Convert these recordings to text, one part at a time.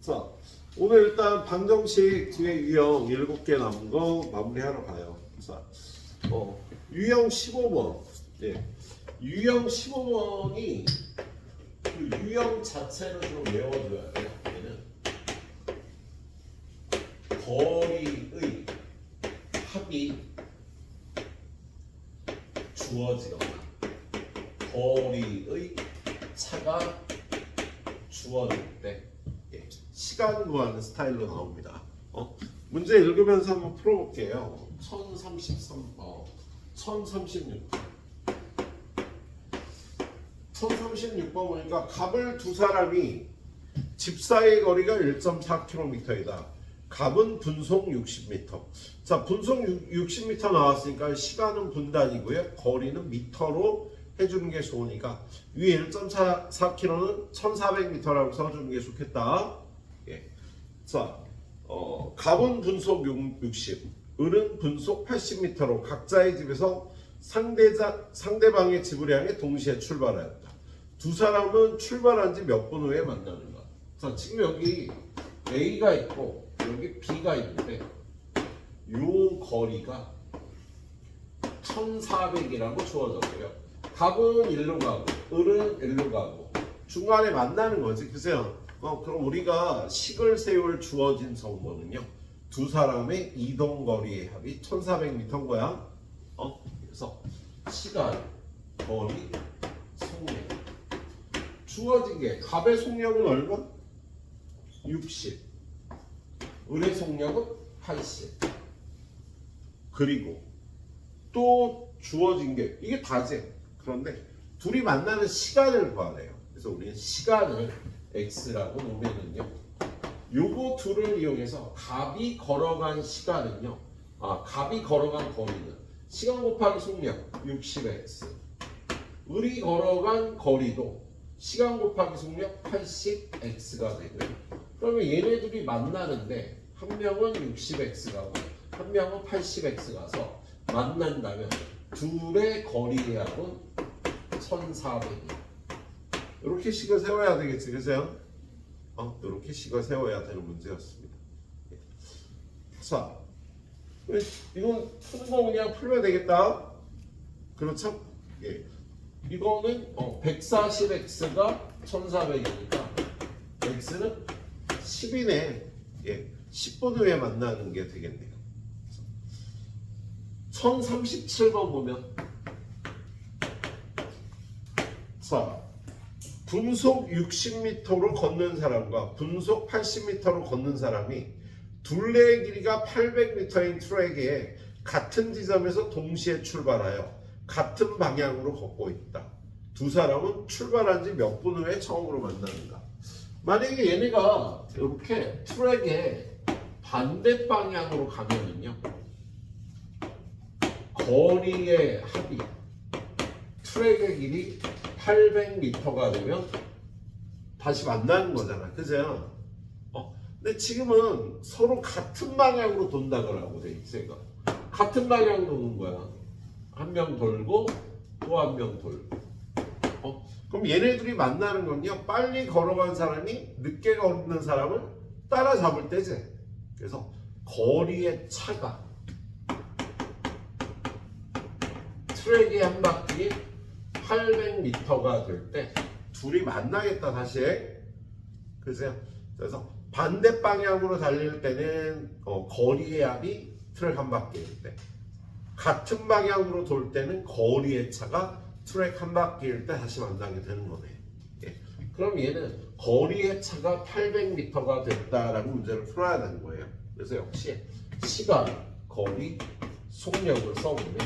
자, 오늘 일단 방정식 뒤에 유형 7개 남은 거 마무리하러 가요. 자, 유형 15번. 예. 유형 15번이 그 유형 자체를 좀 외워줘야 돼요. 얘는 거리의 합이 주어지거나 거리의 차가 주어질 때 시간 구하는 스타일로 나옵니다. 문제 읽으면서 한번 풀어볼게요. 1036번 보니까 갑을 두 사람이 집 사이의 거리가 1.4km이다. 갑은 분속 60m. 자, 분속 60m 나왔으니까 시간은 분단이고요. 거리는 미터로 해주는 게 좋으니까 위에 1.4km는 1400m라고 써주는 게 좋겠다. 예. 자, 갑은 분속 60, 을은 분속 80m로 각자의 집에서 상대방의 집을 향해 동시에 출발하였다. 두 사람은 출발한 지 몇 분 후에 만나는가? 자, 지금 여기 A가 있고 여기 B가 있는데 요 거리가 1400이라고 주어졌고요. 갑은 일로 가고 을은 일로 가고 중간에 만나는 거지. 그죠? 그럼 우리가 식을 세울 주어진 정보는요. 두 사람의 이동 거리의 합이 1400m인 거야. 그래서 시간, 거리, 속력. 주어진 게 갑의 속력은 얼마? 60. 을의 속력은 80. 그리고 또 주어진 게 이게 다지. 그런데 둘이 만나는 시간을 구하래요. 그래서 우리는 시간을 x라고 놓으면은요. 요거 둘을 이용해서 갑이 걸어간 시간은요. 갑이 걸어간 거리는 시간 곱하기 속력 60x. 을이 걸어간 거리도 시간 곱하기 속력 80x가 되고요. 그러면 얘네들이 만나는데 한 명은 60x 가고 한 명은 80x 가서 만난다면 둘의 거리의 합은 1400이에요. 이렇게 식을 세워야 되겠지, 그죠? 이렇게 식을 세워야 되는 문제였습니다. 자, 이건 푸는 거 그냥 풀면 되겠다. 그렇죠? 예. 이거는 140x가 1400이니까 x는 10이네. 예. 10분 후에 만나는 게 되겠네요. 1037번 보면 자, 분속 60m로 걷는 사람과 분속 80m로 걷는 사람이 둘레의 길이가 800m인 트랙에 같은 지점에서 동시에 출발하여 같은 방향으로 걷고 있다. 두 사람은 출발한 지 몇 분 후에 처음으로 만나는가? 만약에 얘네가 이렇게 트랙에 반대 방향으로 가면은요, 거리의 합이 트랙의 길이 800m가 되면 다시 만나는 거잖아. 그죠? 근데 지금은 서로 같은 방향으로 돈다고 돼 있어요. 같은 방향으로 도는 거야. 한 명 돌고 또 한 명 돌고. 그럼 얘네들이 만나는 건요. 빨리 걸어간 사람이 늦게 걷는 사람을 따라잡을 때지. 그래서 거리의 차가 트랙의 한 바퀴 800m가 될 때 둘이 만나겠다 다시. 그죠? 그래서 반대 방향으로 달릴 때는 거리의 합이 트랙 한 바퀴일 때, 같은 방향으로 돌 때는 거리의 차가 트랙 한 바퀴일 때 다시 만나게 되는 거네. 예. 그럼 얘는 거리의 차가 800m가 됐다라고 문제를 풀어야 되는 거예요. 그래서 역시 시간, 거리, 속력을 써보면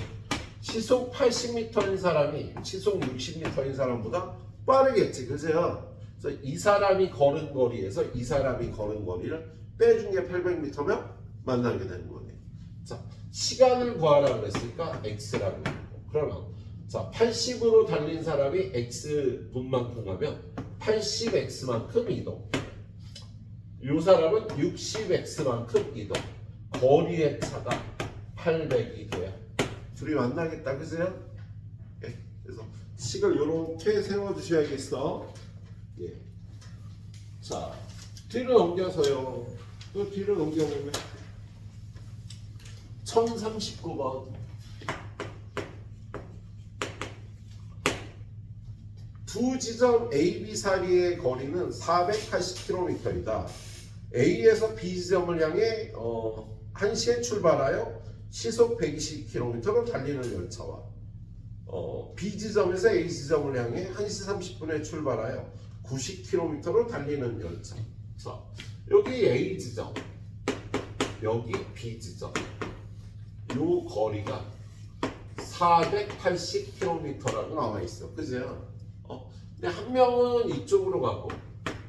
시속 80m인 사람이 시속 60m인 사람보다 빠르겠지, 그죠? 그래서 이 사람이 걸은 거리에서 이 사람이 걸은 거리를 빼준 게 800m면 만나게 되는 거네. 자, 시간을 구하라 그랬으니까 x라고 했고, 그러면 자, 80으로 달린 사람이 x 분만큼 가면 80x만큼 이동. 이 사람은 60x만큼 이동. 거리의 차가 800이 돼야 둘이 만나겠다, 그죠? 예. 그래서 식을 이렇게 세워주셔야겠어. 예. 자, 뒤로 넘겨서요. 또 뒤로 넘겨보면 1039번. 두 지점 A, B 사이의 거리는 480km이다. A에서 B 지점을 향해 1시에 출발하여 시속 120km로 달리는 열차와 B 지점에서 A 지점을 향해 1시 30분에 출발하여 90km로 달리는 열차. 자, 여기 A 지점, 여기 B 지점. 요 거리가 480km라고 나와 있어. 그죠? 근데 한 명은 이쪽으로 가고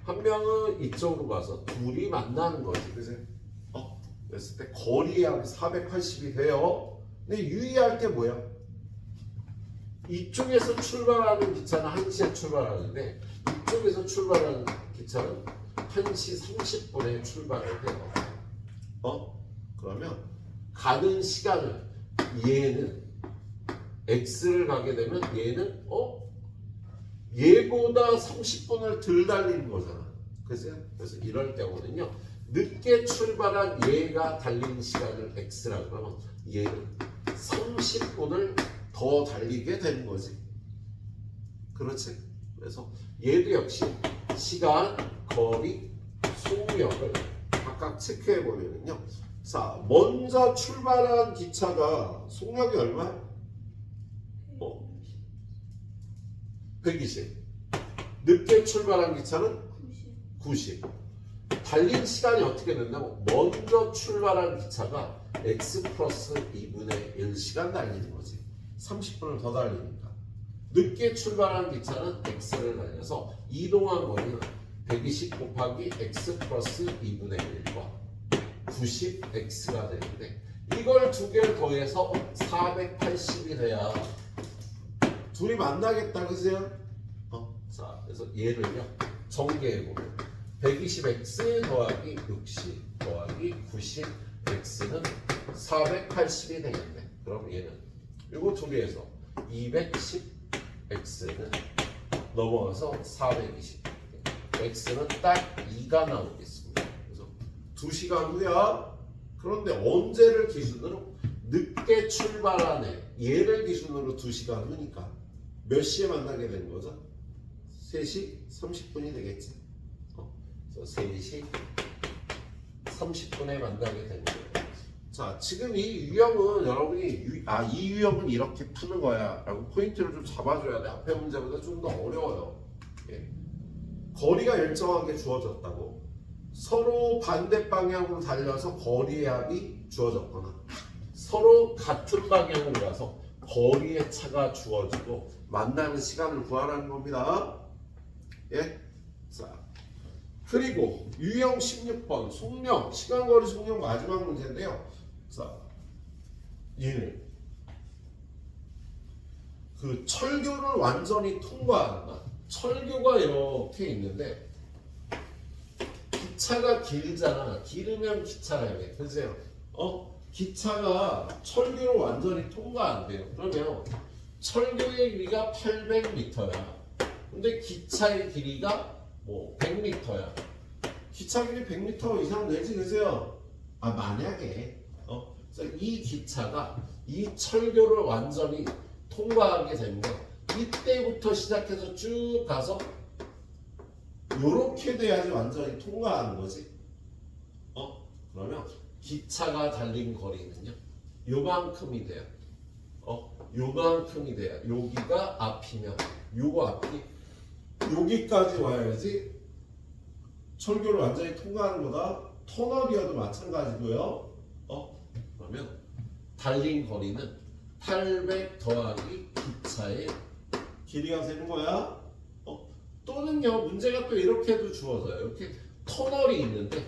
한 명은 이쪽으로 가서 둘이 만나는 거지. 그죠? 그랬을 때 거리의 480이 돼요. 근데 유의할 게 뭐야? 이쪽에서 출발하는 기차는 1시에 출발하는데 이쪽에서 출발하는 기차는 1시 30분에 출발을 해요. 그러면 가는 시간을 얘는 X를 가게 되면 얘는 얘보다 30분을 덜 달리는 거잖아. 그죠? 그래서 이럴 경우는요. 늦게 출발한 얘가 달리는 시간을 X라고 그러면 얘는 30분을 더 달리게 되는 거지. 그렇지? 그래서 얘도 역시 시간, 거리, 속력을 각각 체크해 보면은요. 자, 먼저 출발한 기차가 속력이 얼마야? 120. 늦게 출발한 기차는 90. 달린 시간이 어떻게 된다고? 먼저 출발한 기차가 X 플러스 2분의 1시간 달리는 거지. 30분을 더 달리니까. 늦게 출발한 기차는 X를 달려서 이동한 거리는 120 곱하기 X 플러스 2분의 1과 90X가 되는데 이걸 두 개를 더해서 480이 돼야 둘이 만나겠다. 그죠? 자, 그래서 얘를요 정리해보면 120x 더하기 60 더하기 90x는 480이 되겠네. 그럼 얘는 이거 두 개에서 210x는 넘어가서 420 x는 딱 2가 나오겠습니다. 그래서 2시간 후야. 그런데 언제를 기준으로? 늦게 출발한 얘를 기준으로 2시간 후니까 몇 시에 만나게 되는 거죠? 3시 30분이 되겠지. 그래서 3시 30분에 만나게 되는 거예요. 자, 지금 이 유형은 여러분이 이 유형은 이렇게 푸는 거야 라고 포인트를 좀 잡아줘야 돼. 앞에 문제보다 좀 더 어려워요. 예. 거리가 일정하게 주어졌다고 서로 반대 방향으로 달려서 거리의 합이 주어졌거나 서로 같은 방향으로 가서 거리의 차가 주어지고 만나는 시간을 구하라는 겁니다. 예? 자, 그리고 유형 16번 속력, 시간거리 속력 마지막 문제인데요. 자, 얘는 그 철교를 완전히 통과한다. 철교가 이렇게 있는데 기차가 길잖아. 길으면 기차라 해. 그죠? 기차가 철교를 완전히 통과 안 돼요. 그러면 철교의 길이가 800m야. 근데 기차의 길이가 100m야. 기차 길이 100m 이상 되지, 그죠? 만약에 그래서 이 기차가 이 철교를 완전히 통과하게 되면 이때부터 시작해서 쭉 가서 요렇게 돼야지 완전히 통과하는 거지. 그러면 기차가 달린 거리는요 요만큼이 돼요. 요만큼이 돼야 여기가 앞이면 요거 앞이 여기까지 와야지 철교를 완전히 통과하는 거다. 터널이어도 마찬가지고요. 그러면 달린 거리는 800 더하기 기차의 길이가 되는 거야. 또는요 문제가 또 이렇게도 주어져요. 이렇게 터널이 있는데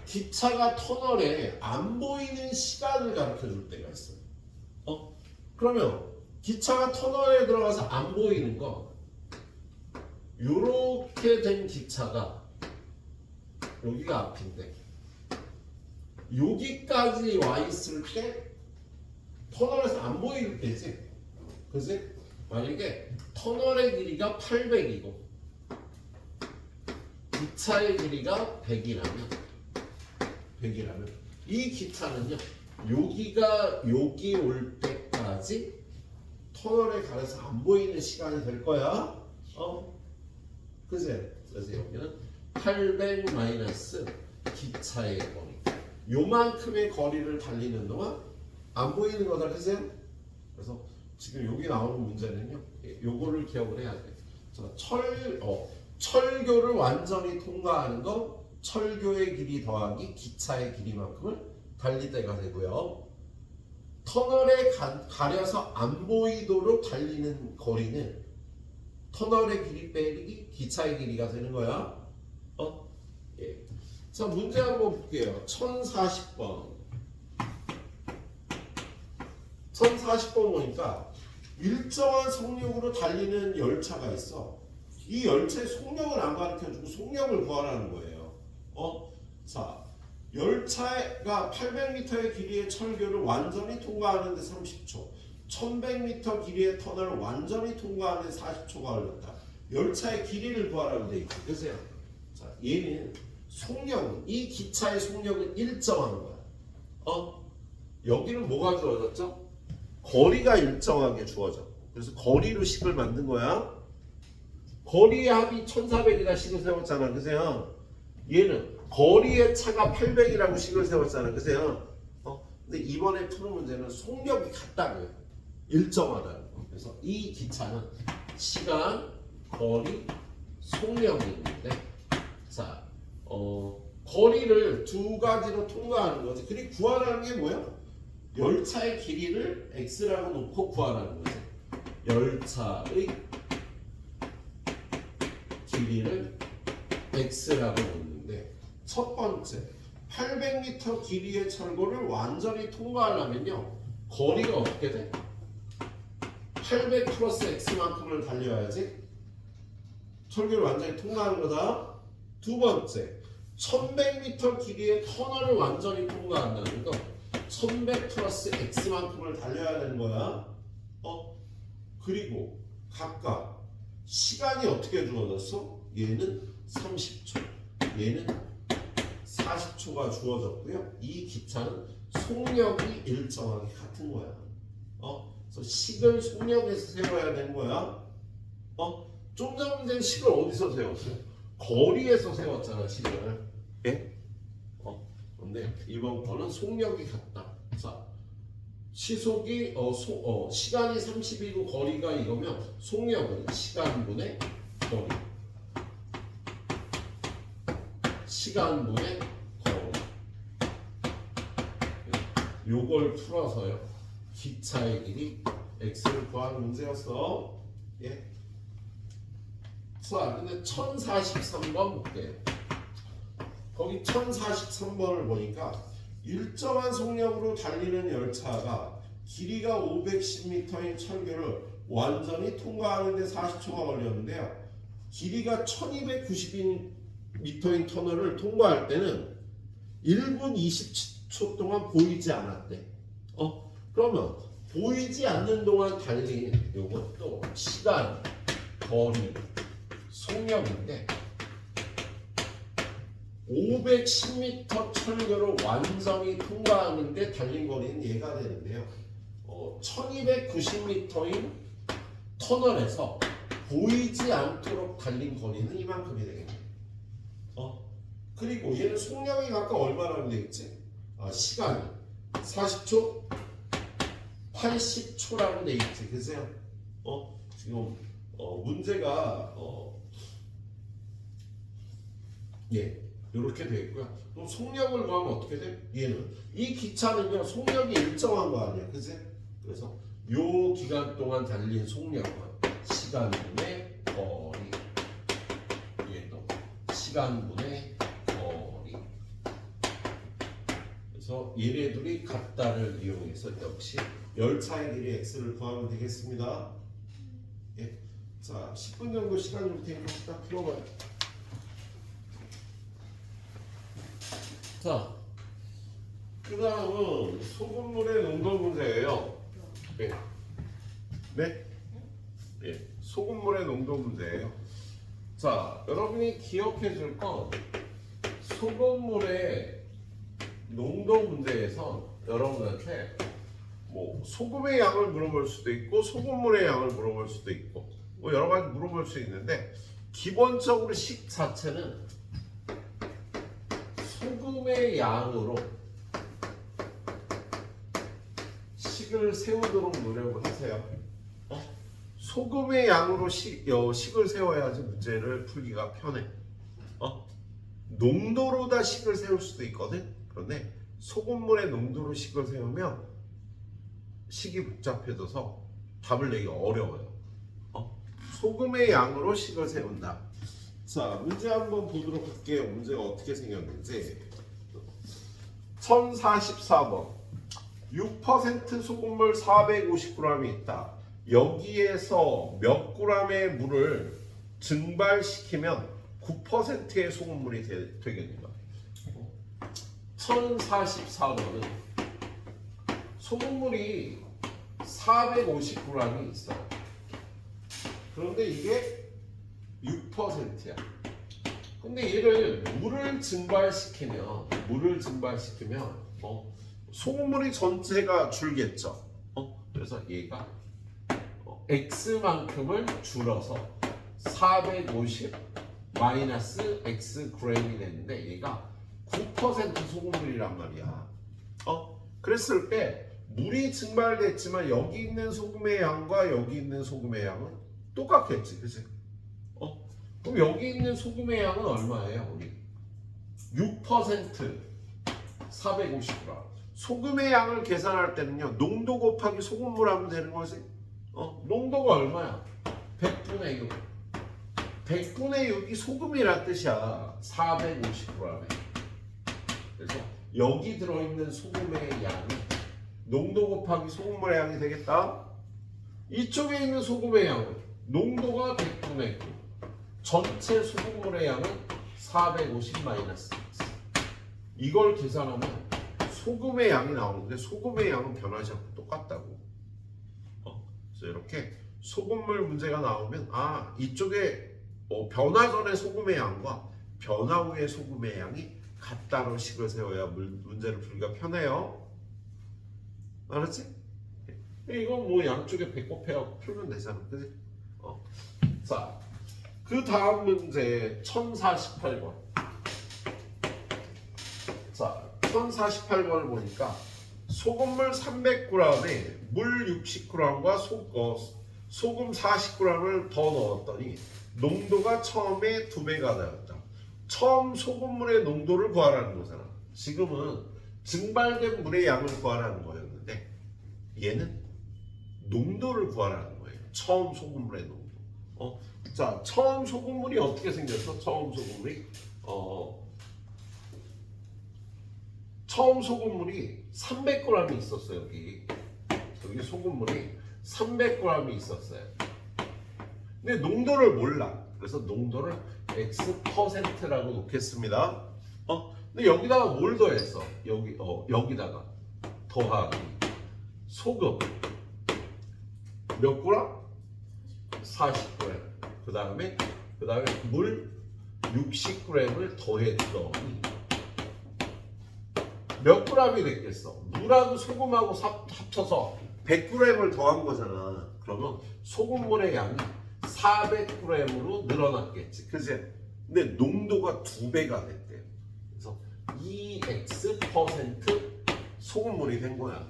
기차가 터널에 안 보이는 시간을 가르쳐 줄 때가 있어요. 그러면 기차가 터널에 들어가서 안 보이는 거 요렇게 된 기차가 여기가 앞인데 여기까지 와 있을 때 터널에서 안 보일 때지. 그지? 만약에 터널의 길이가 800이고 기차의 길이가 100이라면 이 기차는요 여기가 여기 올 때까지 터널에 가려서 안 보이는 시간이 될 거야. 그지? 그래서 여기는 800 마이너스 기차의 거리. 요만큼의 거리를 달리는 동안 안 보이는 거다. 그죠? 그래서 지금 여기 나오는 문제는요. 요거를 기억을 해야 돼. 자, 철교를 완전히 통과하는 건 철교의 길이 더하기 기차의 길이만큼을 달릴 때가 되고요. 터널에 가려서 안 보이도록 달리는 거리는 터널의 길이 빼기 기차의 길이가 되는 거야. 예. 자, 문제 한번 볼게요. 1040번. 1040번 보니까 일정한 속력으로 달리는 열차가 있어. 이 열차의 속력을 안 가르쳐주고 속력을 구하라는 거예요. 자, 열차가 800m의 길이의 철교를 완전히 통과하는데 30초, 1100m 길이의 터널을 완전히 통과하는데 40초가 걸렸다. 열차의 길이를 구하라고 돼 있지. 그래서요. 자, 얘는 속력은 이 기차의 속력은 일정한 거야. 여기는 뭐가 주어졌죠? 거리가 일정하게 주어졌고. 그래서 거리로 식을 만든 거야. 거리의 합이 1400이라 식을 세웠잖아. 그세요? 얘는 거리의 차가 800이라고 식을 세웠잖아. 그세요? 근데 이번에 푸는 문제는 속력이 같다고요. 일정하다는 거. 그래서 이 기차는 시간, 거리, 속력이 있는데, 자, 거리를 두 가지로 통과하는 거지. 그리고 구하라는 게 뭐야? 열차의 길이를 x라고 놓고 구하라는 거지. 열차의 길이를 x라고 놓는데, 첫 번째 800m 길이의 철고를 완전히 통과하려면요 거리가 어떻게 돼? 800 플러스 x만큼을 달려야지 철교를 완전히 통과하는 거다. 두 번째 1100m 길이의 터널을 완전히 통과한다는 거 1100 플러스 x만큼을 달려야 되는 거야. 그리고 각각 시간이 어떻게 주어졌어? 얘는 30초, 얘는 40초가 주어졌고요. 이 기차는 속력이 일정하게 같은 거야. 그래서 식을 속력에서 세워야 되는 거야. 좀 전 문제는 식을 어디서 세웠어요? 거리에서 세웠잖아, 식을. 예? 근데 이번 거는 속력이 같다. 자, 시속이 시간이 30이고 거리가 이거면 속력은 시간분의 거리. 시간분의 거리. 요걸 풀어서요. 기차의 길이 x를 구하는 문제였어. 예. 자, 근데 1043번 볼게요. 거기 1043번을 보니까 일정한 속력으로 달리는 열차가 길이가 510m인 철교를 완전히 통과하는데 40초가 걸렸는데요. 길이가 1290m인 터널을 통과할 때는 1분 20초 동안 보이지 않았대. 그러면 보이지 않는 동안 달린 이것도 시간, 거리, 속력인데 510m 철교를 완전히 통과하는데 달린 거리는 얘가 되는데요. 1290m인 터널에서 보이지 않도록 달린 거리는 이만큼이 되겠네요. 그리고 얘는 속력이 각각 얼마나 되겠지? 시간이 40초, 80초라고 돼 있지, 그죠? 지금 문제가 예. 이렇게 되어 있고요. 그럼 속력을 구하면 어떻게 돼? 얘는 이 기차는요 속력이 일정한 거 아니야, 그지? 그래서 요 기간 동안 달린 속력은 시간분의 거리. 얘도 시간분의 거리. 그래서 얘네들이 같다를 이용해서 역시 열차의 길이 x를 구하면 되겠습니다. 예. 자, 10분 정도 시간 줄 테니까 딱 풀어봐요. 자, 그 다음은 소금물의 농도 문제예요. 네. 네? 네. 소금물의 농도 문제예요. 자, 여러분이 기억해 줄 건 소금물의 농도 문제에서 여러분한테 뭐 소금의 양을 물어볼 수도 있고 소금물의 양을 물어볼 수도 있고 뭐 여러 가지 물어볼 수 있는데 기본적으로 식 자체는 소금의 양으로 식을 세우도록 노력을 하세요. 소금의 양으로 식을 세워야지 문제를 풀기가 편해. 농도로 다 식을 세울 수도 있거든. 그런데 소금물의 농도로 식을 세우면 식이 복잡해져서 답을 내기가 어려워요. 소금의 양으로 식을 세운다. 자, 문제 한번 보도록 할게요. 문제가 어떻게 생겼는지. 1044번. 6% 소금물 450g이 있다. 여기에서 몇 g의 물을 증발시키면 9%의 소금물이 되겠는가? 1044번은 소금물이 450g이 있어요. 그런데 이게 6%야. 근데 얘를 물을 증발시키면 소금물이 전체가 줄겠죠. 그래서 얘가 X만큼을 줄어서 450 마이너스 X g이 되는데 얘가 9% 소금물이란 말이야. 그랬을 때 물이 증발됐지만 여기 있는 소금의 양과 여기 있는 소금의 양은 똑같겠지, 그치? 그럼 여기 있는 소금의 양은 얼마예요, 우리? 6% 450g. 소금의 양을 계산할 때는요, 농도 곱하기 소금물 하면 되는 거지. 농도가 얼마야? 100분의 6. 100분의 6이 소금이란 뜻이야. 450g에. 그래서 여기 들어있는 소금의 양이 농도 곱하기 소금물의 양이 되겠다. 이쪽에 있는 소금의 양은 농도가 100분의 9. 전체 소금물의 양은 450 마이너스. 이걸 계산하면 소금의 양이 나오는데 소금의 양은 변하지 않고 똑같다고. 그래서 이렇게 소금물 문제가 나오면 이쪽에 변화 전의 소금의 양과 변화 후의 소금의 양이 같다로 식을 세워야 문제를 풀기가 편해요. 알았지? 이건 뭐 양쪽에 배꼽해갖고 풀면 되잖아, 그지? 자, 그 다음 문제 1048번. 자, 1048번을 보니까 소금물 300g에 물 60g과 소금 40g을 더 넣었더니 농도가 처음에 2배가 되었다. 처음 소금물의 농도를 구하라는 거잖아. 지금은 증발된 물의 양을 구하라는 거였는데 얘는 농도를 구하라는 거예요. 처음 소금물의 농도. 자, 처음 소금물이 어떻게 생겼어? 처음 소금물이 300g이 있었어요. 여기 소금물이 300g이 있었어요. 근데 농도를 몰라. 그래서 농도를 X%라고 놓겠습니다. 근데 여기다가 뭘 더했어? 여기다가 더하기 소금 몇 그램? 40g. 그 다음에 물 60g을 더했더니 몇 g이 됐겠어? 물하고 소금하고 합쳐서 100g을 더한 거잖아. 그러면 소금물의 양이 400g으로 늘어났겠지, 그치? 근데 농도가 2배가 됐대요. 그래서 2x% 소금물이 된 거야.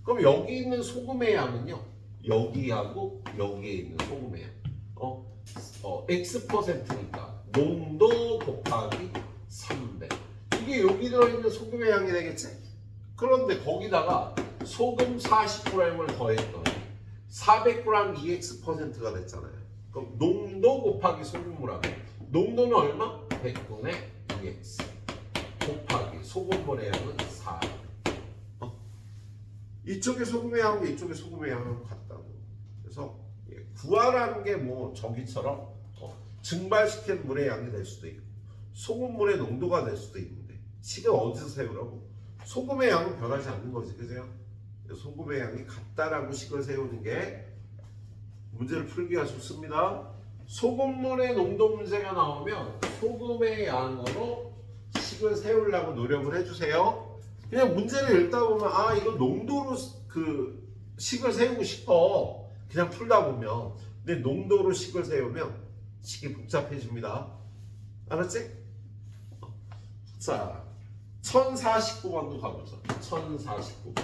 그럼 여기 있는 소금의 양은요, 여기하고 여기에 있는 소금의 양. x%니까 농도 곱하기 300. 이게 여기 들어있는 소금의 양이 되겠지? 그런데 거기다가 소금 40g을 더했더니 400g 2x%가 됐잖아요. 그럼 농도 곱하기 소금물하고 농도는 얼마? 100분의 2x 곱하기 소금물의 양은 4. 이쪽에 소금의 양하고 이쪽에 소금의 양하고 같다고. 그래서 구하라는 게 뭐 저기처럼 증발시킨 물의 양이 될 수도 있고 소금물의 농도가 될 수도 있는데 식을 어디서 세우라고? 소금의 양은 변하지 않는 거지, 그죠? 소금의 양이 같다라고 식을 세우는 게 문제를 풀기가 좋습니다. 소금물의 농도 문제가 나오면 소금의 양으로 식을 세우려고 노력을 해주세요. 그냥 문제를 읽다 보면 아 이거 농도로 그 식을 세우고 싶어 그냥 풀다 보면 근데 농도로 식을 세우면 식이 복잡해집니다. 알았지? 자 1049번도 가보자. 1049번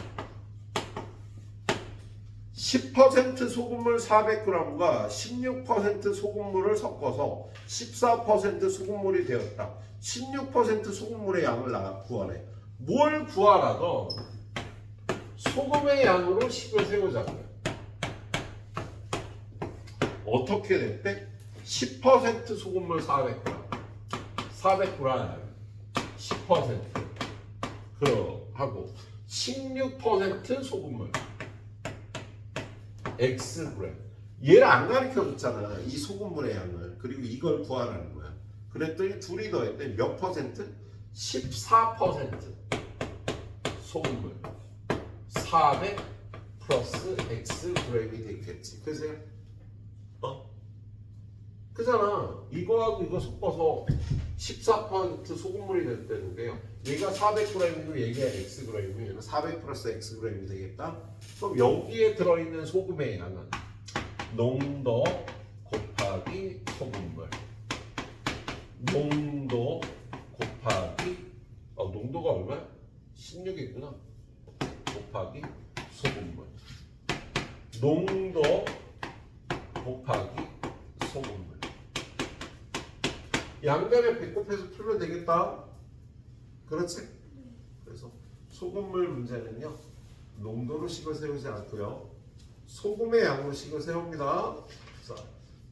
10% 소금물 400g과 16% 소금물을 섞어서 14% 소금물이 되었다. 16% 소금물의 양을 구하래. 뭘 구하라던 소금의 양으로 식을 세우자고요. 어떻게 됐대? 10% 소금물 400g 400g 10% 하고 16% 소금물 Xg 얘를 안 가르쳐줬잖아. 이 소금물의 양을. 그리고 이걸 구하라는 거야. 그랬더니 둘이 더했더니 몇 퍼센트? 14% 소금물 400 플러스 Xg이 되겠지. 그래서 그잖아. 이거하고 이거 섞어서 14% 소금물이 됐다는데요. 얘가 400g이고 얘가 Xg이고 얘는 400 플러스 Xg이 되겠다. 그럼 여기에 들어있는 소금의 양은 농도 곱하기 소금물 농도 곱하기 농도가 얼마야? 16이구나. 곱하기 소금물 농도 곱하기 소금물 양변에 배꼽해서 풀면 되겠다. 그렇지? 그래서 소금물 문제는요 농도로 식을 세우지 않고요 소금의 양으로 식을 세웁니다. 자,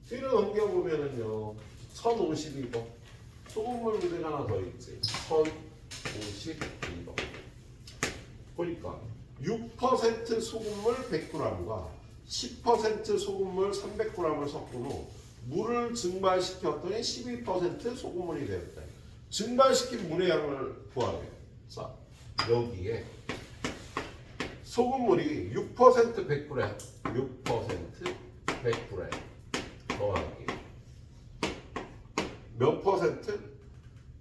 뒤로 넘겨보면은요 1052번 소금물 문제가 하나 더 있지. 1052번 보니까 6% 소금물 100g과 10% 소금물 300g을 섞은 후 물을 증발시켰더니 12% 소금물이 되었다. 증발시킨 물의 양을 구하래. 자, 여기에 소금물이 6% 100g 6% 100g 더하기 몇 퍼센트?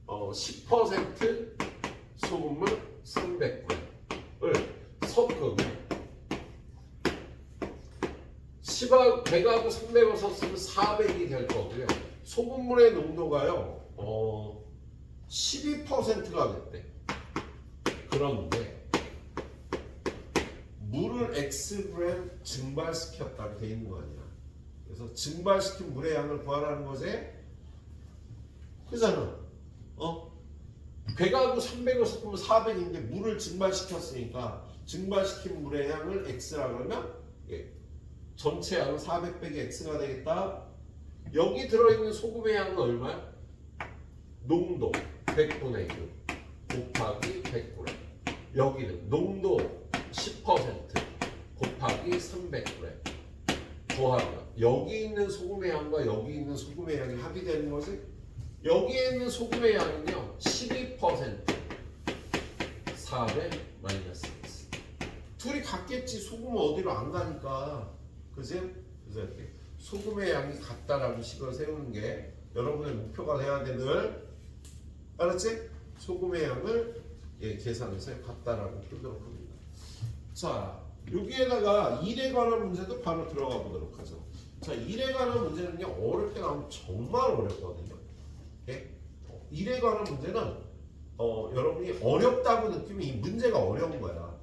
10% 소금물 300g을 섞으면 100하고 300을 섞으면 400이 될 거고요. 소금물의 농도가요 12%가 됐대. 그런데 물을 Xg 증발시켰다고 돼 있는 거 아니야. 그래서 증발시킨 물의 양을 구하라는 거지. 그잖아. 100하고 300을 섞으면 400인데 물을 증발시켰으니까 증발시킨 물의 양을 X라 그러면 전체 양은 400 빼기 X가 되겠다. 여기 들어있는 소금의 양은 얼마야? 농도 100분의 1 곱하기 100g. 여기는 농도 10% 곱하기 300g 더하면 여기 있는 소금의 양과 여기 있는 소금의 양이 합의되는 거지. 여기에 있는 소금의 양은요 12% 400 마이너스 X. 둘이 같겠지. 소금은 어디로 안 가니까. 그지? 그래서 이렇게 소금의 양이 같다라는 식을 세우는 게 여러분의 목표가 돼야 되는. 알았지? 소금의 양을 계산해서 같다라고 풀도록 합니다. 자, 여기에다가 일에 관한 문제도 바로 들어가 보도록 하죠. 자, 일에 관한 문제는요 어릴 때 나오면 정말 어렵거든요. 일에 관한 문제는 여러분이 어렵다고 느끼면 이 문제가 어려운 거야.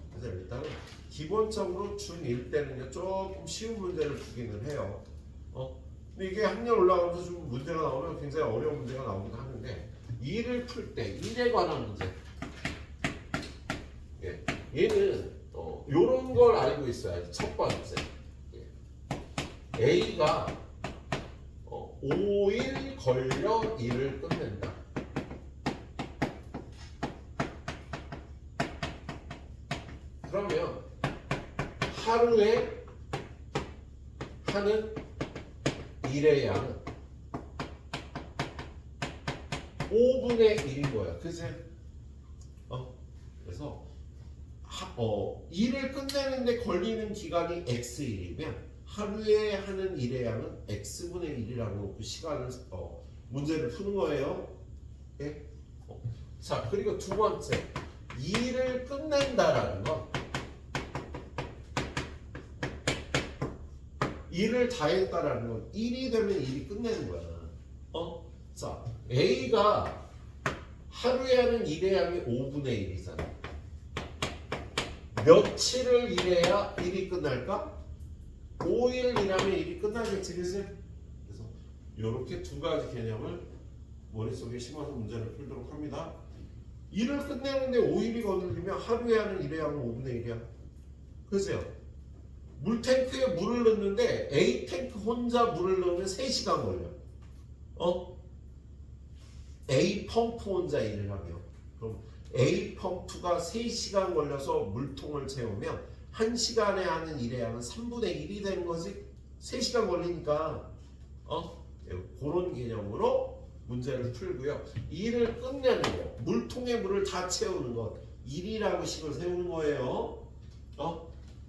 그래서 일단은 기본적으로 중1 때는요 조금 쉬운 문제를 주기는 해요. 근데 이게 학년 올라가면서 좀 문제가 나오면 굉장히 어려운 문제가 나오긴 하는데 일을 풀 때 일에 관한 문제 얘는 요런 걸 알고 있어야지. 첫 번째 A가 5일 걸려 일을 끝낸다. 그러면 하루에 하는 일의 양은 5분의 1인 거야. 그치? 그래서 일을 끝내는데 걸리는 기간이 X일이면 하루에 하는 일의 양은 x분의 1이라고 놓고 시간을 문제를 푸는 거예요. 예? 자, 그리고 두 번째, 일을 끝낸다라는 건 일을 다 했다라는 건 일이 되면 일이 끝내는 거야. 자, A가 하루에 하는 일의 양이 5분의 1이잖아. 며칠을 일해야 일이 끝날까? 5일 일하면 일이 끝나겠지, 그치? 그래서 이렇게 두 가지 개념을 머릿속에 심어서 문제를 풀도록 합니다. 일을 끝내는데 5일이 거슬리면 하루에 하는 일의 양은 5분의 1이야. 그죠? 물탱크에 물을 넣는데 A탱크 혼자 물을 넣으면 3시간 걸려. A펌프 혼자 일을 하면. 그럼 A펌프가 3시간 걸려서 물통을 채우면 1시간에 하는 일의 양은 3분의 1이 되는 거지. 3시간 걸리니까. 그런 개념으로 문제를 풀고요. 일을 끝내는 거, 물통에 물을 다 채우는 것, 일이라고 식을 세우는 거예요.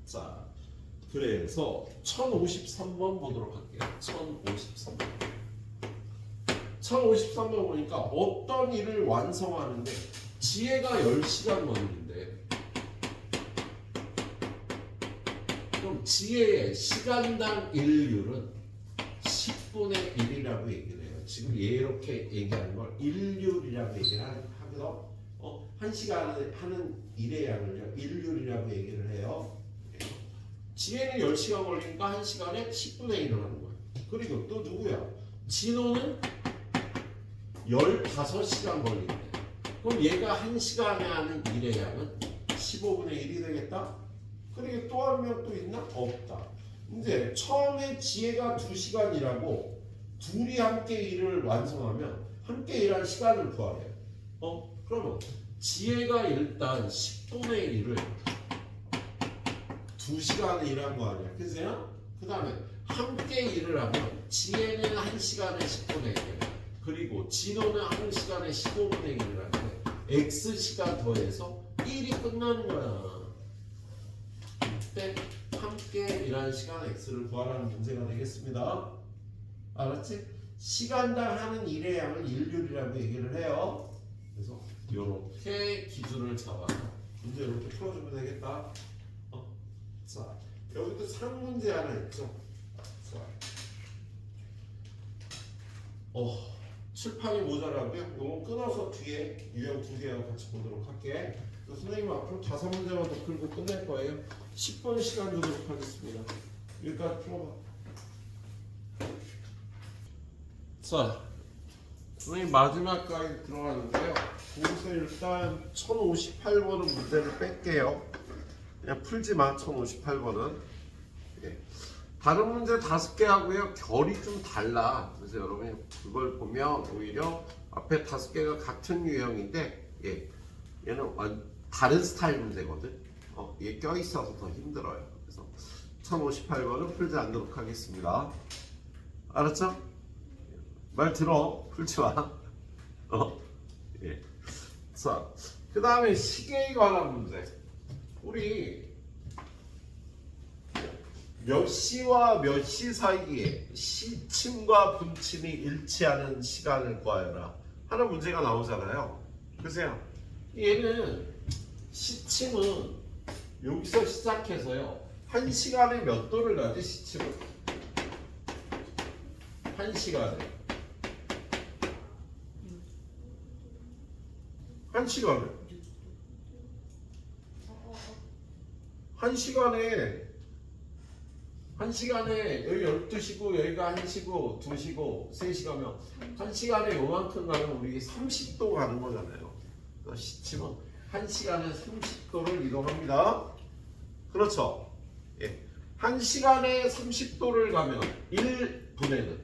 자, 그래서 1053번 보도록 할게요. 1053번. 1053번 보니까 어떤 일을 완성하는데 지혜가 10시간 걸리는데, 그럼 지혜의 시간당 일률은 10분의 1이라고 얘기를 해요. 지금 이렇게 얘기하는 걸 일률이라고 얘기를 하거든. 1시간에 하는 일의 양을 일률이라고 얘기를 해요. 지혜는 10시간 걸리니까 1시간에 10분의 1을 하는 거야. 그리고 또 누구야? 진호는 15시간 걸린대. 그럼 얘가 1시간에 하는 일의 양은 15분의 1이 되겠다? 그리고 또 한 명 또 있나? 없다. 이제 처음에 지혜가 2시간이라고 둘이 함께 일을 완성하면 함께 일한 시간을 구하래요. 그러면 지혜가 일단 10분의 1을 2시간을 일한 거 아니야. 그죠? 그 다음에 함께 일을 하면 지혜는 1시간에 10분의 1, 그리고 진호는 1시간에 15분의 1을 하는데 X시간 더해서 1이 끝나는 거야. 이때 함께 일한 시간 X를 구하라는 문제가 되겠습니다. 알았지? 시간당 하는 일의 양을 일률이라고 얘기를 해요. 그래서 이렇게 기준을 잡아서 문제 이렇게 풀어주면 되겠다. 자, 여기도 상문제 하나 있죠. 자, 칠판이 모자라고요? 이거 끊어서 뒤에 유형 2개하고 같이 보도록 할게. 선생님 앞으로 5문제만 더 풀고 끝낼 거예요. 10분 시간 주도록 하겠습니다. 여기까지 풀어봐. 자, 선생님 마지막까지 들어가는데요. 거기서 일단 1058번은 문제를 뺄게요. 그냥 풀지 마. 1058번은. 다른 문제 5개 하고요. 결이 좀 달라. 그래서 여러분이 그걸 보면 오히려 앞에 5개가 같은 유형인데, 얘는 다른 스타일 문제거든. 이게 껴있어서 더 힘들어요. 그래서 1058번은 풀지 않도록 하겠습니다. 알았죠? 말 들어. 풀지 마. 자, 그 다음에 시계에 관한 문제. 우리 몇 시와 몇 시 사이에 시침과 분침이 일치하는 시간을 구하여라 하는 문제가 나오잖아요. 보세요. 얘는 시침은 여기서 시작해서요. 1시간에 몇 도를 가지 시침은? 1시간에 1시간에 여기 12시고 여기가 1시고 2시고 3시가면 1시간에 요만큼 가면 우리 30도 가는 거잖아요. 시침은 1시간에 30도를 이동합니다. 그렇죠? 1시간에 30도를 가면 1분에는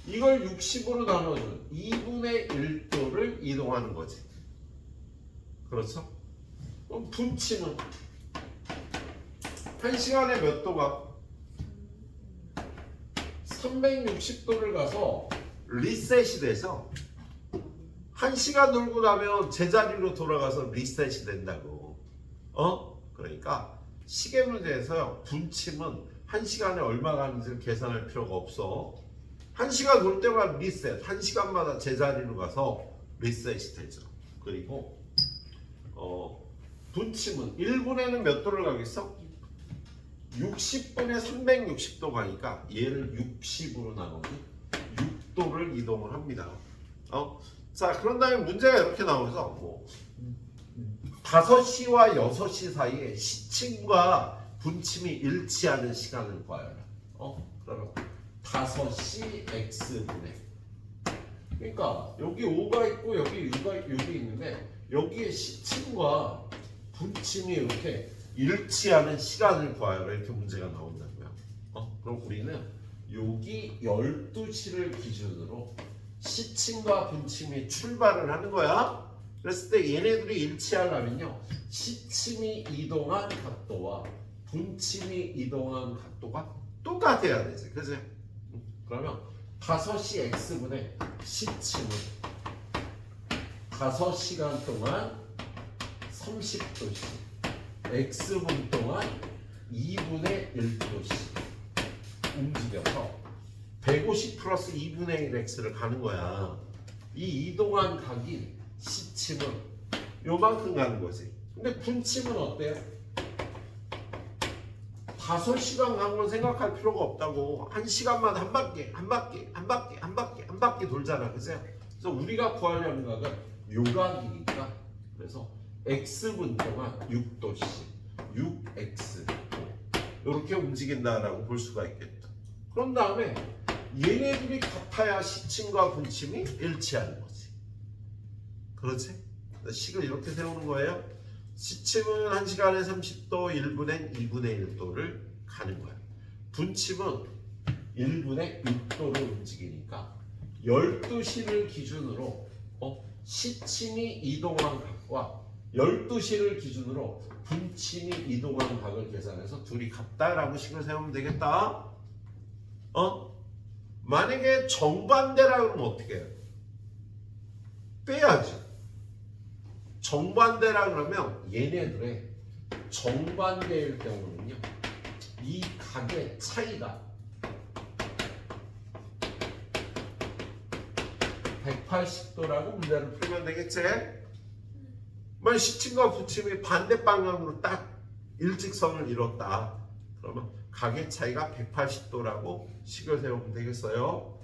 이걸 60으로 나눠준 2분의 1도를 이동하는 거지. 그렇죠? 그럼 분침은 1시간에 몇 도가? 360도를 가서 리셋이 돼서 1시간 놀고 나면 제자리로 돌아가서 리셋이 된다고. 그러니까 시계 문제에서 분침은 1시간에 얼마 가는지를 계산할 필요가 없어. 1시간 돌 때마다 리셋, 1시간마다 제자리로 가서 리셋이 되죠. 그리고 분침은 1분에는 몇 도를 가겠어? 60분에 360도 가니까 얘를 60으로 나누면 6도를 이동을 합니다. 자, 그런 다음에 문제가 이렇게 나오면서 5시와 6시 사이에 시침과 분침이 일치하는 시간을 구하여라. 그러면 5시 x분의, 그러니까 여기 5가 있고 여기 6가 여기 있는데 여기에 시침과 분침이 이렇게 일치하는 시간을 구하여라, 이렇게 문제가 나온다고요. 그럼 우리는 여기 12시를 기준으로 시침과 분침이 출발을 하는 거야. 그랬을 때 얘네들이 일치하려면요, 시침이 이동한 각도와 분침이 이동한 각도가 똑같아야 되지, 그지? 그러면 5시 x분의 시침은 5시간 동안 30도씩, x분 동안 2분의 1도씩 움직여서 150 플러스 2분의 1x를 가는 거야. 이 이동한 각이 시침은 요만큼 가는 거지. 근데 분침은 어때요? 5시간 간 건 생각할 필요가 없다고. 1시간마다 한 바퀴 돌잖아, 그죠? 그래서 우리가 구하려는 각은 요 각이니까, 그래서 x분 동안 6도씩 6x 이렇게 움직인다라고 볼 수가 있겠다. 그런 다음에 얘네들이 같아야 시침과 분침이 일치하는 거지. 그렇지? 식을 이렇게 세우는 거예요. 시침은 1시간에 30도, 1분엔 2분의 1도를 가는 거야. 분침은 1분에 6도를 움직이니까 12시를 기준으로 시침이 이동한 각과 12시를 기준으로 분침이 이동한 각을 계산해서 둘이 같다라고 식을 세우면 되겠다. 만약에 정반대라 그러면 어떻게 해요? 빼야지. 정반대라 그러면 얘네들의 정반대일 경우는요, 이 각의 차이가 180도라고 문제를 풀면 되겠지? 만약 시침과 분침이 반대 방향으로 딱 일직선을 이뤘다. 그러면 각의 차이가 180도라고 식을 세우면 되겠어요.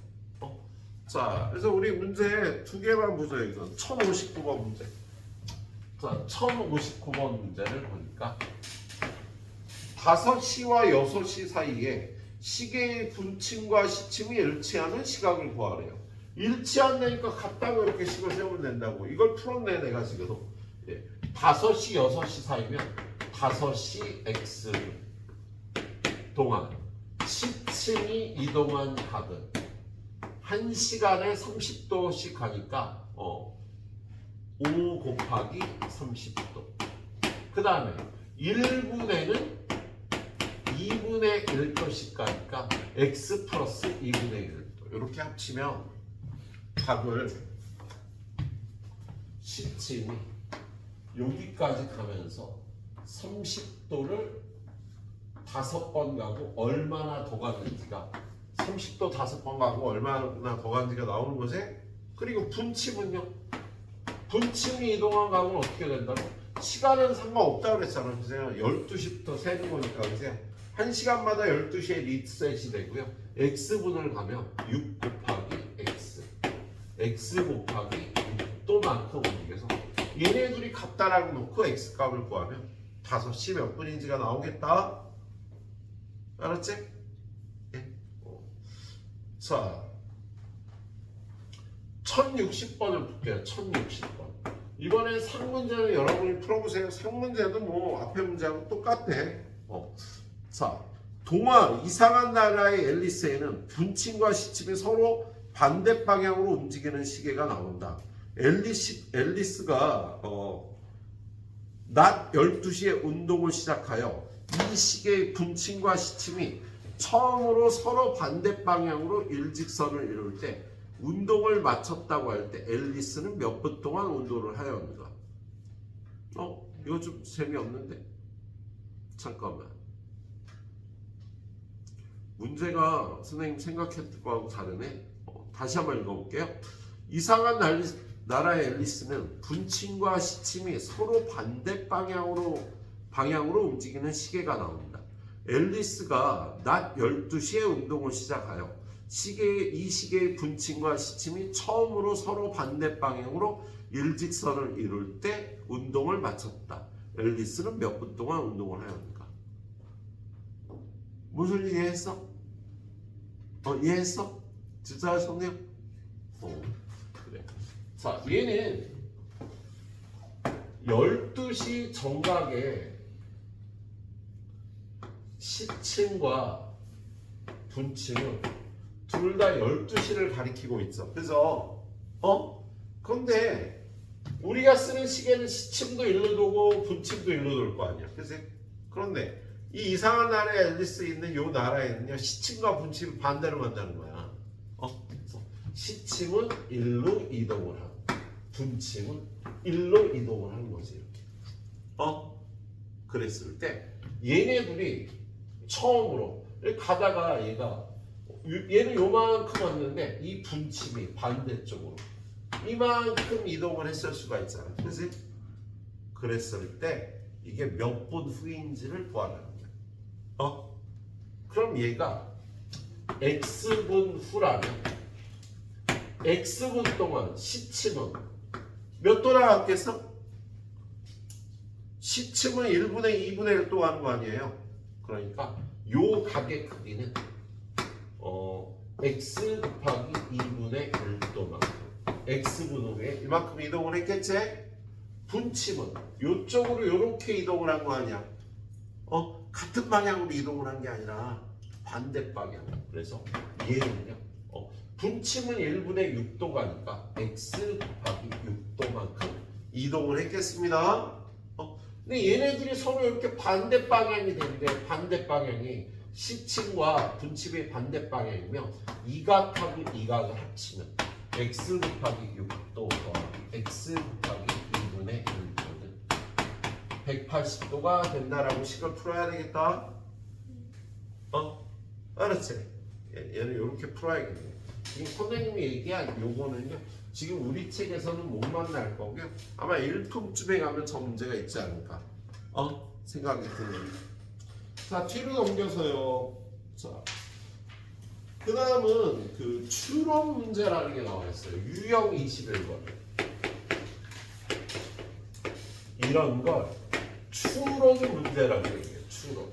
자, 그래서 우리 문제 두 개만 보죠. 이건 1059번 문제. 자, 1059번 문제를 보니까 5시와 6시 사이에 시계의 분침과 시침이 일치하는 시각을 구하래요. 일치한다니까 같다고 이렇게 식을 세우면 된다고. 이걸 풀었네, 내가 지금. 5시, 6시 사이면 5시 x 동안 시침이 이동한 각은 1시간에 30도씩 가니까 5 곱하기 30도. 그 다음에 1분에는 2분의 1도씩 가니까 x 플러스 2분의 1도. 이렇게 합치면 각을 시침이 여기까지 가면서 30도를 5번 가고 얼마나 더 가는지가, 30도 5번 가고 얼마나 더 가는지가 나오는 거지. 그리고 분침은요, 분침이 이동한 각은 어떻게 된다고? 시간은 상관없다고 그랬잖아, 그죠? 12시부터 세는 거니까, 그죠? 1시간마다 12시에 리셋이 되고요. x분을 가면 6 곱하기 x, x 곱하기 6도만큼 움직여서 얘네들이 같다라고 놓고 x값을 구하면 5시 몇 분인지가 나오겠다. 알았지? 예? 자, 1060번을 볼게요. 1060번. 이번에 상문제는 여러분이 풀어보세요. 상문제도 뭐 앞에 문제하고 똑같아. 자, 동화 이상한 나라의 앨리스에는 분침과 시침이 서로 반대 방향으로 움직이는 시계가 나온다. 앨리스가 낮 12시에 운동을 시작하여 이 시계의 분침과 시침이 처음으로 서로 반대 방향으로 일직선을 이룰 때 운동을 마쳤다고 할 때 앨리스는 몇 분 동안 운동을 하였는가? 이거 좀 재미없는데? 잠깐만. 문제가 선생님 생각했던 거하고 다르네. 다시 한번 읽어볼게요. 이상한 나라의 앨리스는 분침과 시침이 서로 반대 방향으로 움직이는 시계가 나옵니다. 앨리스가 낮 12시에 운동을 시작하여 이 시계의 분침과 시침이 처음으로 서로 반대 방향으로 일직선을 이룰 때 운동을 마쳤다. 앨리스는 몇 분 동안 운동을 하였는가? 무슨 이해했어? 이해했어? 진짜 성령? 그래. 자, 얘는 12시 정각에 시침과 분침은 둘 다 12시를 가리키고 있어. 그래서 그런데 우리가 쓰는 시계는 시침도 일로 돌고 분침도 일로 돌 거 아니야. 그런데 이 이상한 나라에 앨리스 있는 요 나라에는요, 시침과 분침이 반대로 간다는 거야. 그래서 시침은 일로 이동을 하고 분침은 일로 이동을 하는 거지, 이렇게. 그랬을 때 얘네들이 처음으로 가다가 얘는 요만큼 왔는데 이 분침이 반대쪽으로 이만큼 이동을 했을 수가 있잖아. 그랬을 때 이게 몇 분 후인지를 구하라는 거야. 그럼 얘가 x분 후라면 x분 동안 시침은 몇 돌아갔겠어? 시침은 1분의 2분의 1 동안 거 아니에요. 그러니까 요 각의 크기는 x 곱하기 2분의 1도만큼 x분 후에 이만큼 이동을 했겠지? 분침은 요쪽으로 요렇게 이동을 한 거 아니야. 같은 방향으로 이동을 한 게 아니라 반대 방향. 그래서 얘는요, 분침은 1분의 6도가니까 x 곱하기 6도만큼 이동을 했겠습니다. 근데 얘네들이 서로 이렇게 반대 방향이 되는데, 반대 방향이 시침과 분침의 반대 방향이면 이각하고 이각을 합치면 x 곱하기 6도 더하기 x 곱하기 2분의 1도는 180도가 된다라고 식을 풀어야 되겠다. 알았지? 얘는 이렇게 풀어야겠네. 지금 선생님이 얘기한 요거는요, 지금 우리 책에서는 못 만날 거고요. 아마 일품쯤에 가면 저 문제가 있지 않을까 생각이 드네요. 자, 뒤로 넘겨서요. 자, 그 다음은 그 추론 문제라는 게 나와 있어요. 유형 21번. 이런 걸 추론 문제라고 얘기해요. 추론.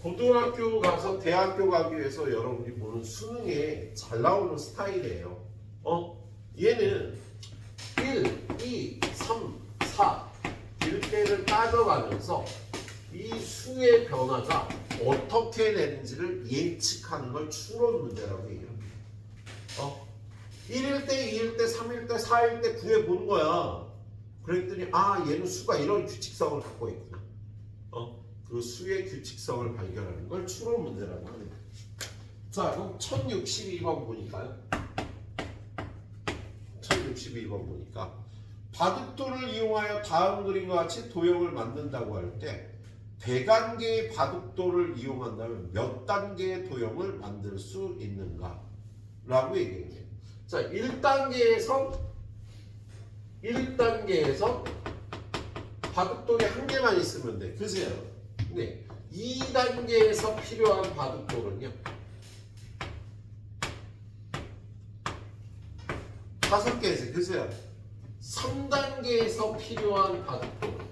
고등학교 가서 대학교 가기 위해서 여러분이 보는 수능에 잘 나오는 스타일이에요. 얘는 1, 2, 3, 4 일대를 따져가면서 이 수의 변화가 어떻게 되는지를 예측하는 걸 추론 문제라고 얘기합니다. 1일 때, 2일 때, 3일 때, 4일 때 구해보는 거야. 그랬더니 얘는 수가 이런 규칙성을 갖고 있구나. 그 수의 규칙성을 발견하는 걸 추론 문제라고 합니다. 자, 그럼 1062번 보니까요. 1062번 보니까 바둑돌을 이용하여 다음 그림과 같이 도형을 만든다고 할 때 대관계의 바둑돌을 이용한다면 몇 단계의 도형을 만들 수 있는가? 라고 얘기해요. 자, 1단계에서 바둑돌이 한 개만 있으면 돼. 그죠? 네. 2단계에서 필요한 바둑돌은요, 5개에서, 그죠? 3단계에서 필요한 바둑돌은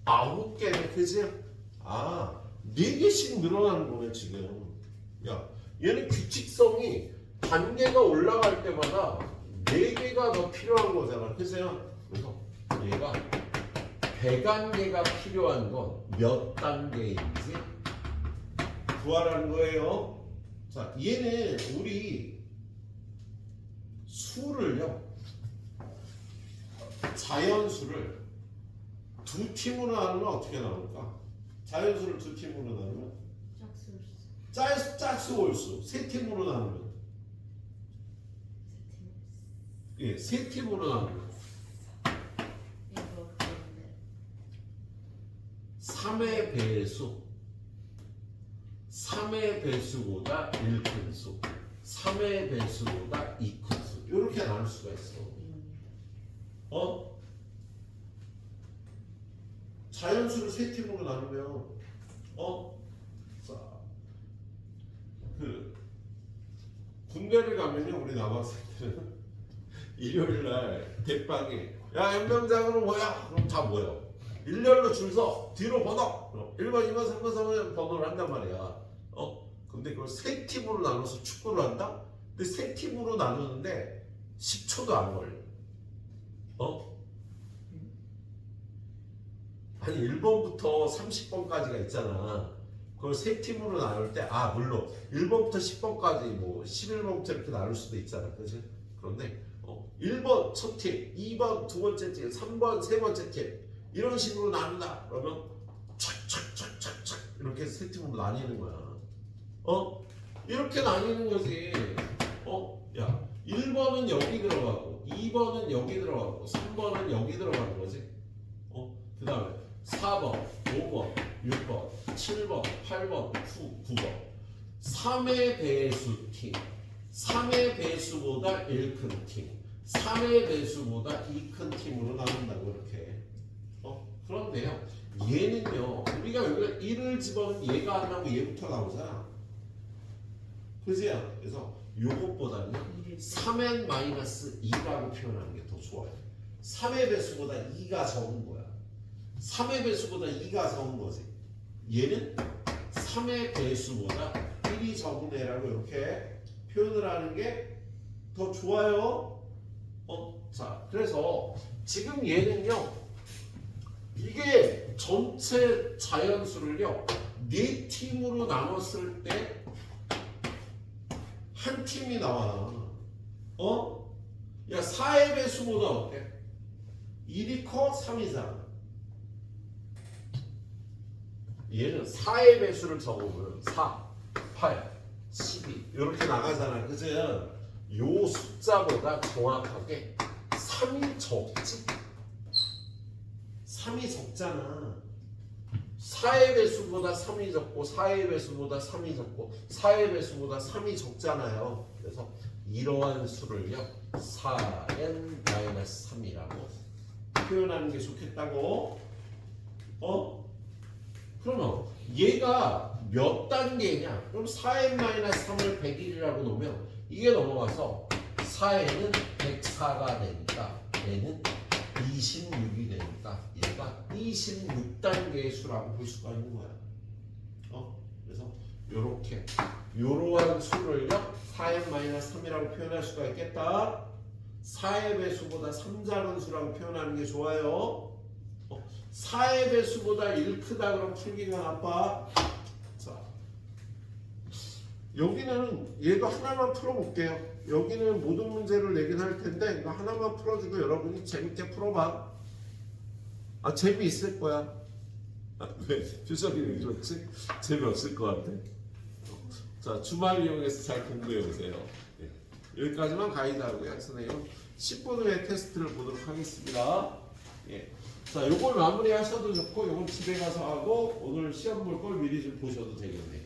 9개네, 그죠? 4개씩 늘어나는 거네, 지금. 야, 얘는 규칙성이 단계가 올라갈 때마다 4개가 더 필요한 거잖아. 그죠? 그래서 얘가 대관계가 필요한 건 몇 단계인지 구하라는 거예요. 자, 얘는 우리 수를요, 자연수를 두 팀으로 나누면 어떻게 나올까? 자연수를 두 팀으로 나누면 짝수 올수. 세 팀으로 나누면 세 팀으로 나누면 3의 배수 3의 배수보다 1큰수 3의 배수보다 2큰수 이렇게 나눌 수가 있어. 자연수를 세 팀으로 나누면 자, 군대를 가면요 우리 남학생들은 일요일날 대빵에 야 연병장으로 모여 그럼 다 모여 일렬로 줄 서 뒤로 번호 1번 2번 3번 4번 번호를 한단 말이야. 근데 그걸 세 팀으로 나눠서 축구를 한다? 근데 세 팀으로 나누는데 10초도 안 걸려. 아니 1번부터 30번까지가 있잖아. 그걸 세 팀으로 나눌 때 물론 1번부터 10번까지 뭐 11번부터 이렇게 나눌 수도 있잖아. 그치? 그런데 1번 첫 팀, 2번 두 번째 팀, 3번 세 번째 팀 이런 식으로 나눈다. 그러면 착착착착착 이렇게 세 팀으로 나뉘는 거야. 이렇게 나뉘는 거지. 야 1번은 여기 들어가고 2번은 여기 들어가고 3번은 여기 들어가는 거지. 그 다음에 4번, 5번, 6번, 7번, 8번, 9번 3의 배수 팀 3의 배수보다 1큰 팀 3의 배수보다 2큰 팀으로 나눈다고 이렇게. 그런데요 얘는요 우리가 여기가 1을 집어넣으면 얘가 안 나오고 얘부터 나오잖아. 그지요? 그래서 요것보다는 3n 마이너스 2라고 표현하는 게 더 좋아요. 3의 배수보다 2가 적은 거야. 3의 배수보다 2가 적은 거지. 얘는 3의 배수보다 1이 적은 애라고 이렇게 표현을 하는 게 더 좋아요. 자, 그래서 지금 얘는요 이게 전체 자연수를요 4팀으로 나눴을 때 한 팀이 나와. 야 4의 배수보다 어때? 1이 커 3이잖아. 얘는 4의 배수를 적으면 4, 8, 12 이렇게 나가잖아. 그치? 요 숫자보다 정확하게 3이 적지. 3이 적잖아. 4의 배수보다 3이 적고 4의 배수보다 3이 적고 4의 배수보다 3이 적잖아요. 그래서 이러한 수를요 4n-3이라고 표현하는 게 좋겠다고. 그러면 얘가 몇 단계냐? 그럼 4n-3을 101이라고 놓으면 이게 넘어가서 4n은 104가 되니까 얘는 26이 되니까 얘가 26단계의 수라고 볼 수가 있는 거야. 그래서 요렇게 요러한 수를요 4n-3이라고 표현할 수가 있겠다. 4의 배수보다 3 작은 수라고 표현하는 게 좋아요. 4의 배수보다 1 크다 그럼 풀기가 나빠. 자, 여기는 얘도 하나만 풀어볼게요. 여기는 모든 문제를 내긴 할 텐데 이거 하나만 풀어주고 여러분이 재밌게 풀어봐. 재미있을 거야. 왜 표정이 왜 그렇지? 재미없을 것 같아. 자, 주말 이용해서 잘 공부해 오세요. 여기까지만 가이드하고요. 선생님 10분 후에 테스트를 보도록 하겠습니다. 자, 요걸 마무리하셔도 좋고 요건 집에 가서 하고 오늘 시험 볼 걸 미리 좀 보셔도 되겠네요.